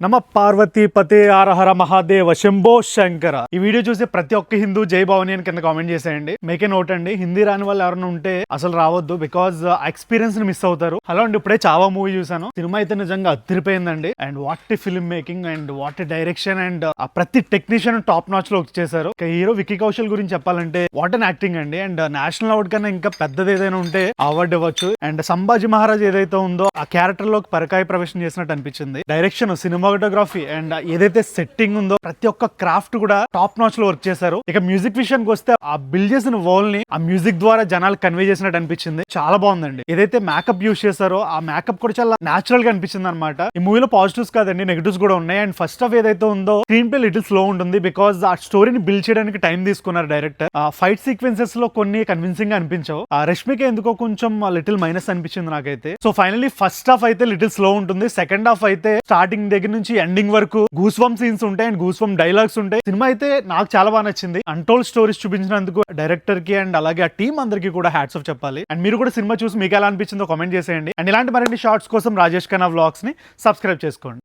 నమ పార్వతీ పతే ఆరహర మహాదేవ శంభో శంకర. ఈ వీడియో చూసి ప్రతి ఒక్క హిందూ జై భవాని అని కింద కామెంట్ చేసేయండి. మేకే నోట్ అండి, హిందీ రాని వాళ్ళు ఎవరైనా ఉంటే అసలు రావద్దు, బికాజ్ ఎక్స్పీరియన్స్ ని మిస్ అవుతారు. హలో అండి, ఇప్పుడే చావా మూవీ చూసాను. సినిమా అయితే నిజంగా అదిరిపోయిందండి. And what film making and what direction and ప్రతి టెక్నీషియన్ టాప్ నాచ్ లో చేశారు. హీరో విక్కీ కౌశల్ గురించి చెప్పాలంటే వాట్ అండ్ యాక్టింగ్ అండి. అండ్ నేషనల్ అవార్డ్ కన్నా ఇంకా పెద్దది ఏదైనా ఉంటే అవార్డు ఇవ్వచ్చు. అండ్ సంభాజీ మహారాజ్ ఏదైతే ఉందో ఆ క్యారెక్టర్ లోకి పరకాయ ప్రవేశం చేసినట్టు అనిపించింది. డైరెక్షన్, సినిమాటోగ్రఫీ అండ్ ఏదైతే సెట్టింగ్ ఉందో ప్రతి ఒక్క క్రాఫ్ట్ కూడా టాప్ నాచ్ లో వర్క్ చేశారు. ఇక మ్యూజిక్ విషయానికి వస్తే ఆ బిల్డ్ చేసిన వరల్డ్ ని ఆ మ్యూజిక్ ద్వారా జనాలు కన్వే చేసినట్టు అనిపించింది. చాలా బాగుందండి. ఏదైతే మేకప్ యూస్ చేశారో ఆ మేకప్ కూడా చాలా నేచురల్ గా అనిపించింది అనమాట. ఈ మూవీలో పాజిటివ్స్ కాదండి, నెగటివ్స్ కూడా ఉన్నాయి. అండ్ ఫస్ట్ హాఫ్ ఏదైతే ఉందో స్క్రీన్ ప్లే లిటిల్ స్లో ఉంటుంది, బికాస్ ఆ స్టోరీని బిల్డ్ చేయడానికి టైం తీసుకున్నారు డైరెక్టర్. ఆ ఫైట్ సీక్వెన్సెస్ లో కొన్ని కన్విన్సింగ్ గా అనిపించవు. ఆ రష్మిక ఎందుకో కొంచెం లిటిల్ మైనస్ అనిపించింది నాకైతే. సో ఫైనల్లీ ఫస్ట్ హాఫ్ అయితే లిటిల్ స్లో ఉంటుంది. సెకండ్ హాఫ్ అయితే స్టార్టింగ్ దగ్గర నుంచి ఎండింగ్ వరకు గూస్ బంప్ సీన్స్ ఉంటాయి అండ్ గూస్ బంప్ డైలాగ్స్ ఉంటాయి. సినిమా అయితే నాకు చాలా బాగా నచ్చింది. అన్టోల్డ్ స్టోరీస్ చూపించినందుకు డైరెక్టర్ కి అండ్ అలాగే ఆ టీం అందరికీ కూడా హ్యాట్స్ ఆఫ్ చెప్పాలి. అండ్ మీరు కూడా సినిమా చూసి మీకు ఎలా అనిపించిందో కామెంట్ చేసేయండి. అండ్ ఇలాంటి మరిన్ని షార్ట్స్ కోసం రాజేష్ ఖన్నా వ్లాగ్స్ ని సబ్స్క్రైబ్ చేసుకోండి.